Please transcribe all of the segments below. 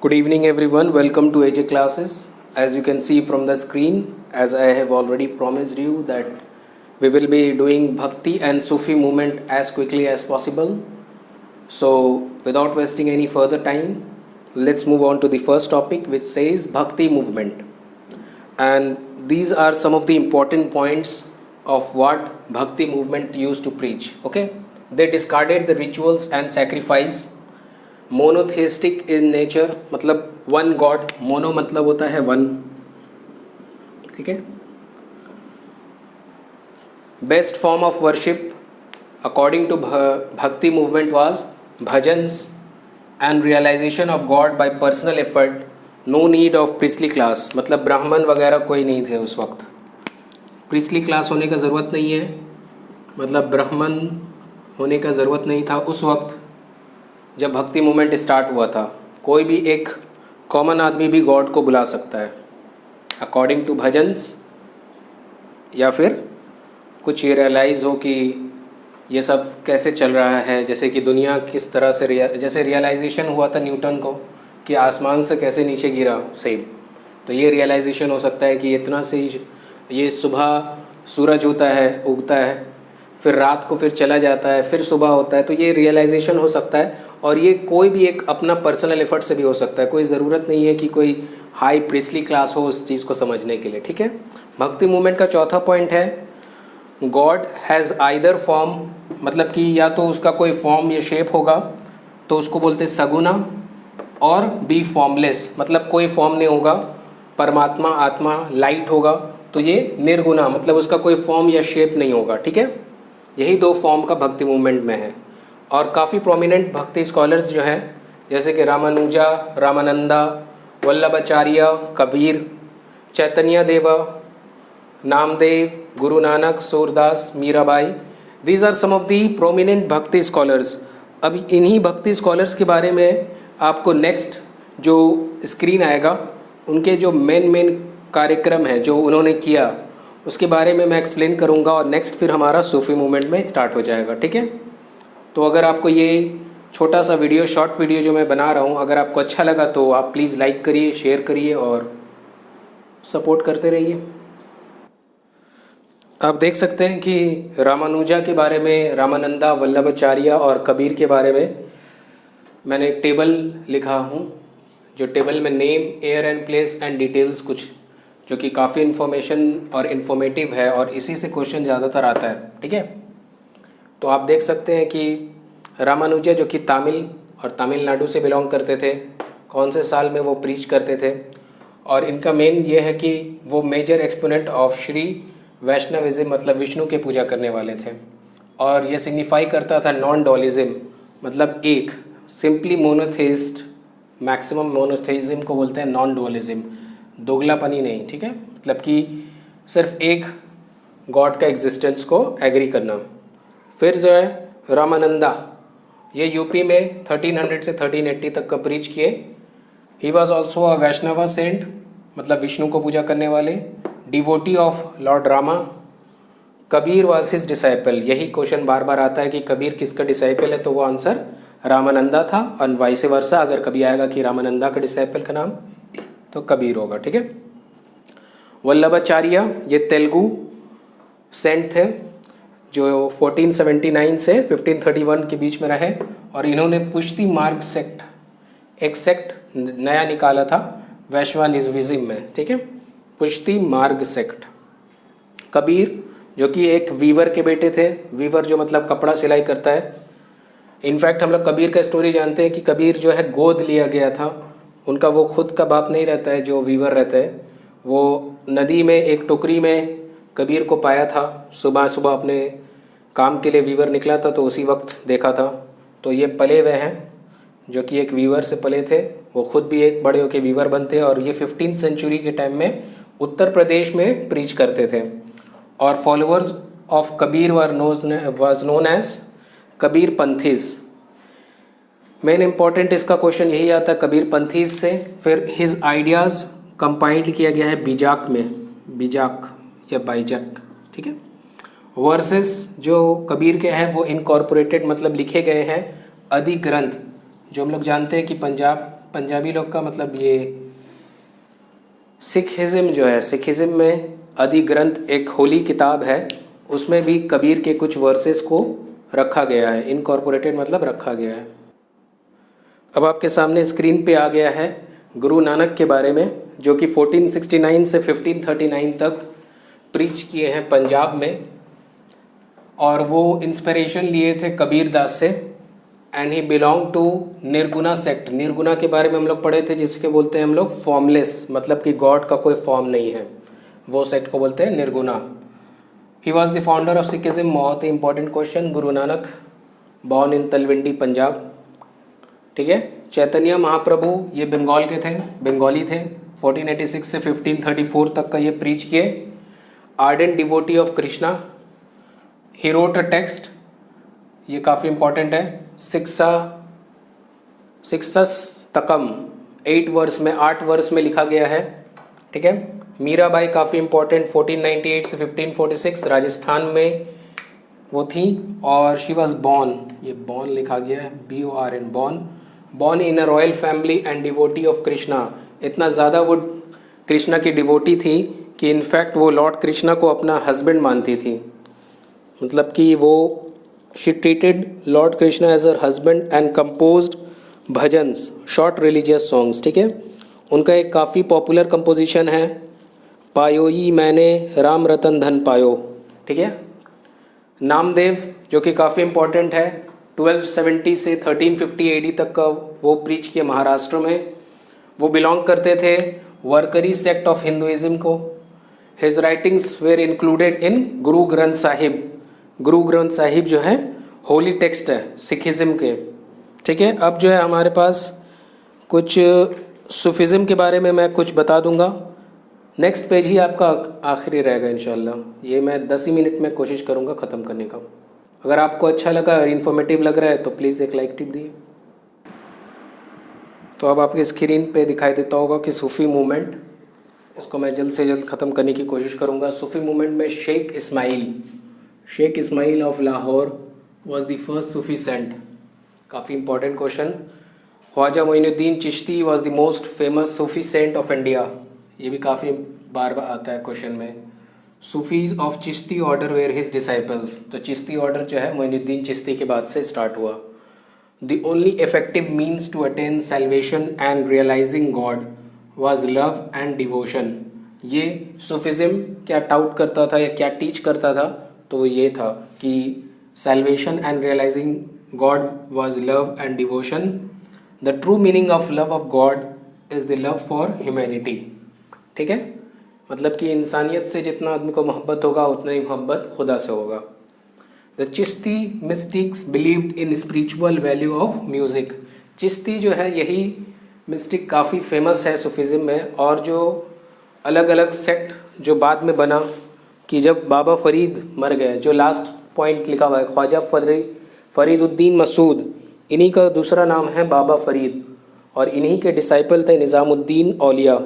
Good evening, everyone. Welcome to AJ classes. As you can see from the screen, as I have already promised you, that we will be doing Bhakti and Sufi movement as quickly as possible. So, without wasting any further time, let's move on to the first topic, which says Bhakti movement. And these are some of the important points of what Bhakti movement used to preach. Okay, they discarded the rituals and sacrifice. Monotheistic in nature मतलब one god, mono मतलब होता है one, ठीक है. Best form of worship according to bhakti movement was bhajans and realization of god by personal effort. No need of priestly class, मतलब ब्राह्मण वगैरह कोई नहीं थे उस वक्त. प्रीस्टली क्लास होने का ज़रूरत नहीं है, मतलब ब्राह्मण होने का ज़रूरत नहीं था उस वक्त जब भक्ति मूवमेंट स्टार्ट हुआ था. कोई भी एक कॉमन आदमी भी गॉड को बुला सकता है अकॉर्डिंग टू भजन्स, या फिर कुछ ये रियलाइज़ हो कि ये सब कैसे चल रहा है, जैसे कि दुनिया किस तरह से जैसे रियलाइजेशन हुआ था न्यूटन को कि आसमान से कैसे नीचे गिरा सेब, तो ये रियलाइजेशन हो सकता है कि इतना से ये सुबह सूरज होता है, उगता है, फिर रात को फिर चला जाता है, फिर सुबह होता है, तो ये रियलाइजेशन हो सकता है. और ये कोई भी एक अपना पर्सनल एफर्ट से भी हो सकता है. कोई ज़रूरत नहीं है कि कोई हाई प्रीस्टली क्लास हो उस चीज़ को समझने के लिए, ठीक है. भक्ति मूवमेंट का चौथा पॉइंट है गॉड हैज़ आइदर फॉर्म, मतलब कि या तो उसका कोई फॉर्म या शेप होगा तो उसको बोलते हैं सगुना, और बी फॉर्मलेस, मतलब कोई फॉर्म नहीं होगा, परमात्मा आत्मा लाइट होगा, तो ये निर्गुणा, मतलब उसका कोई फॉर्म या शेप नहीं होगा, ठीक है. यही दो फॉर्म का भक्ति मूवमेंट में है. और काफ़ी प्रोमिनेंट भक्ति स्कॉलर्स जो हैं, जैसे कि रामानुजा, रामानंदा, वल्लभाचार्य, कबीर, चैतन्य Deva, Namdev, Guru Nanak, Surdas, Mirabai, these are some of the prominent bhakti scholars. अब इन्हीं भक्ति स्कॉलर्स के बारे में आपको नेक्स्ट जो स्क्रीन आएगा उनके जो मेन कार्यक्रम है जो उन्होंने किया उसके बारे में मैं एक्सप्लेन करूंगा, और नेक्स्ट फिर हमारा सूफी मूवमेंट में स्टार्ट हो जाएगा, ठीक है. तो अगर आपको ये छोटा सा वीडियो, शॉर्ट वीडियो जो मैं बना रहा हूँ, अगर आपको अच्छा लगा तो आप प्लीज़ लाइक करिए, शेयर करिए और सपोर्ट करते रहिए. आप देख सकते हैं कि रामानुजा के बारे में, रामानंदा, वल्लभाचार्य और कबीर के बारे में मैंने एक टेबल लिखा हूँ, जो टेबल में name, air and place and details कुछ, जो कि काफ़ी इन्फॉर्मेशन और इन्फॉर्मेटिव है, और इसी से क्वेश्चन ज़्यादातर आता है, ठीक है. तो आप देख सकते हैं कि रामानुजा जो कि तमिल और तमिलनाडु से बिलोंग करते थे, कौन से साल में वो प्रीच करते थे, और इनका मेन ये है कि वो major exponent of Shri Vaishnavism, मतलब विष्णु के पूजा करने वाले थे. और ये सिग्निफाई करता था नॉन डुअलिज्म, मतलब एक सिंपली मोनोथेइस्ट, मैक्सिमम मोनोथेइज्म को बोलते हैं नॉन डुअलिज्म, दोगलापनी नहीं, ठीक है, मतलब कि सिर्फ एक गॉड का एग्जिस्टेंस को एग्री करना. फिर जो है रामानंदा, ये यूपी में 1300 से 1380 तक का प्रीच किए. He was also a Vaishnava saint, मतलब विष्णु को पूजा करने वाले, devotee of lord Rama. Kabir was his disciple. यही क्वेश्चन बार बार आता है कि कबीर किसका डिसाइपल है, तो वो आंसर रामानंदा था, और वाइस वर्सा अगर कभी आएगा कि रामानंदा का डिसाइपल का नाम तो कबीर होगा, ठीक है. वल्लभाचार्य ये तेलुगु सेंट थे जो 1479 से 1531 के बीच में रहे, और इन्होंने पुष्टि मार्ग सेक्ट, एक सेक्ट नया निकाला था वैष्णविज्म में, ठीक है, पुष्टि मार्ग सेक्ट. कबीर जो कि एक वीवर के बेटे थे, वीवर जो मतलब कपड़ा सिलाई करता है. इनफैक्ट हम लोग कबीर का स्टोरी जानते हैं कि कबीर जो है गोद लिया गया था उनका, वो खुद का बाप नहीं रहता है जो वीवर रहता है. वो नदी में एक टोकरी में कबीर को पाया था, सुबह सुबह अपने काम के लिए वीवर निकला था तो उसी वक्त देखा था. तो ये पले हुए हैं जो कि एक वीवर से पले थे, वो खुद भी एक बड़े होके वीवर बनते हैं, और ये 15th सेंचुरी के टाइम में उत्तर प्रदेश में प्रीच करते थे. और followers of Kabir was known as Kabir Panthis. Main important इसका क्वेश्चन यही आता है कबीर पंथीज से. फिर हिज आइडियाज़ कंपाइल्ड किया गया है बीजाक में, बीजाक या बाइजाक, ठीक है. वर्सेस जो कबीर के हैं वो इनकॉर्पोरेटेड, मतलब लिखे गए हैं अधिग्रंथ, जो हम लोग जानते हैं कि पंजाब पंजाबी लोग का मतलब ये सिखिज़्म जो है, सिखिज़्म में आदि ग्रंथ एक होली किताब है, उसमें भी कबीर के कुछ वर्सेस को रखा गया है, इनकॉर्पोरेटेड मतलब रखा गया है। अब आपके सामने स्क्रीन पे आ गया है गुरु नानक के बारे में, जो कि 1469 से 1539 तक प्रीच किए हैं पंजाब में, और वो इंस्पिरेशन लिए थे कबीर दास से। And he belong to Nirguna sect. Nirguna के बारे में हम लोग पढ़े थे, जिसके बोलते हैं हम लोग फॉर्मलेस, मतलब कि गॉड का कोई फॉर्म नहीं है, वो सेक्ट को बोलते हैं Nirguna. He was the founder of Sikhism. बहुत ही important question. Guru Nanak born in Talwandi Punjab, ठीक है। चैतन्य महाप्रभु ये बंगाल के थे, बंगाली थे। 1486 से 1534 तक का ये प्रीच किए। Ardent devotee of Krishna. He wrote a text, ये काफ़ी इंपॉर्टेंट है, शिक्षस्तकम 8 वर्स में, 8 वर्स में लिखा गया है, ठीक है। मीराबाई काफ़ी इंपॉर्टेंट, 1498 से 1546 राजस्थान में वो थी, और शी वॉज बॉर्न, ये बॉर्न लिखा गया है, BORN, born in a royal family and devotee of Krishna. इतना ज़्यादा वो कृष्णा की डिवोटी थी कि इनफैक्ट वो लॉर्ड कृष्णा को अपना हस्बैंड मानती थी, मतलब कि वो she treated lord Krishna as her husband and composed bhajans, short religious songs, ठीक है। उनका एक काफ़ी पॉपुलर कंपोजिशन है, पायोई मैंने राम रतन धन पायो, ठीक है। नामदेव जो कि काफ़ी इम्पोर्टेंट है, 1270 से 1350 AD तक का वो प्रीच किया महाराष्ट्र में। वो बिलोंग करते थे वर्करी सेक्ट ऑफ हिंदुइज्म को। His writings were included in Guru Granth Sahib. गुरु ग्रंथ साहिब जो है होली टेक्स्ट है सिखिज्म के, ठीक है। अब जो है हमारे पास कुछ सूफिज़्म के बारे में मैं कुछ बता दूंगा। नेक्स्ट पेज ही आपका आखिरी रहेगा इंशाल्लाह। ये मैं 10 ही मिनट में कोशिश करूंगा ख़त्म करने का। अगर आपको अच्छा लगा और इन्फॉर्मेटिव लग रहा है तो प्लीज़ एक लाइक टिप दिए। तो अब आपकी स्क्रीन पे दिखाई देता होगा कि सूफ़ी मूवमेंट, इसको मैं जल्द से जल्द ख़त्म करने की कोशिश करूंगा। सूफ़ी मूवमेंट में Sheikh Ismail of Lahore was the first Sufi saint. काफ़ी important question. Khwaja Moinuddin Chishti was the most famous Sufi saint of India. ये भी काफ़ी बार बार आता है क्वेश्चन में। Sufis of Chishti order were his disciples. तो चिश्ती ऑर्डर जो है मोइनुद्दीन चिश्ती के बाद से स्टार्ट हुआ। The only effective means to attain salvation and realising God was love and devotion. ये सूफिज़्म क्या टाउट करता था या क्या टीच करता था, तो वो ये था कि salvation and realising God was love and devotion. The true meaning of love of God is the love for humanity, ठीक है। मतलब कि इंसानियत से जितना आदमी को मोहब्बत होगा उतना ही मोहब्बत खुदा से होगा। The Chishti mystics believed in spiritual value of music. Chishti जो है यही मिस्टिक काफ़ी फेमस है सूफिज़्म में। और जो अलग अलग सेक्ट जो बाद में बना, कि जब बाबा फरीद मर गए, जो लास्ट पॉइंट लिखा हुआ है ख्वाजा फरीदुद्दीन मसूद, इन्हीं का दूसरा नाम है बाबा फरीद, और इन्हीं के डिसाइपल थे निज़ामुद्दीन औलिया,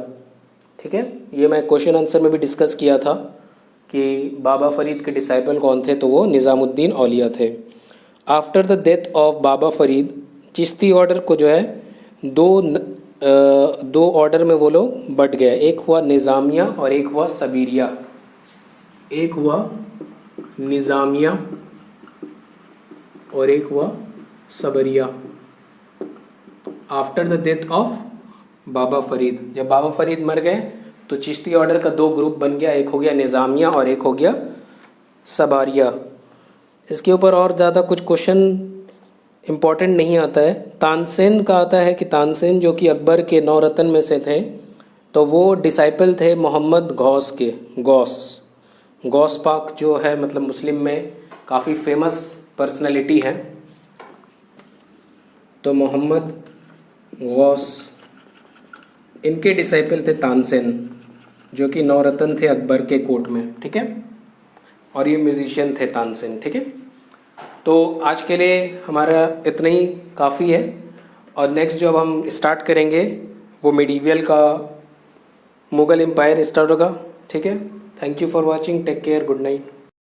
ठीक है। ये मैं क्वेश्चन आंसर में भी डिस्कस किया था कि बाबा फरीद के डिसाइपल कौन थे, तो वो निज़ामुद्दीन औलिया थे। After the death of Baba Farid, Chishti order को जो है दो ऑर्डर में वो लोग बट गए। एक हुआ निज़ामिया और एक हुआ सबीरिया। एक हुआ निज़ामिया और एक हुआ सबरिया आफ्टर द डेथ ऑफ बाबा फरीद। जब बाबा फरीद मर गए तो चिश्ती ऑर्डर का 2 ग्रुप बन गया, एक हो गया निज़ामिया और एक हो गया सबारिया। इसके ऊपर और ज़्यादा कुछ क्वेश्चन इम्पॉर्टेंट नहीं आता है। तानसेन का आता है कि तानसेन जो कि अकबर के 9 रत्न में से थे, तो वो डिसाइपल थे मोहम्मद गौस के। गौस पाक जो है मतलब मुस्लिम में काफ़ी फेमस पर्सनालिटी है। तो मोहम्मद गौस, इनके डिसाइपल थे तानसेन, जो कि 9 रत्न थे अकबर के कोर्ट में, ठीक है। और ये म्यूजिशियन थे तानसेन, ठीक है। तो आज के लिए हमारा इतना ही काफ़ी है, और नेक्स्ट जो अब हम स्टार्ट करेंगे वो मिडीवियल का मुग़ल एम्पायर स्टार्ट होगा, ठीक है। Thank you for watching, take care, good night.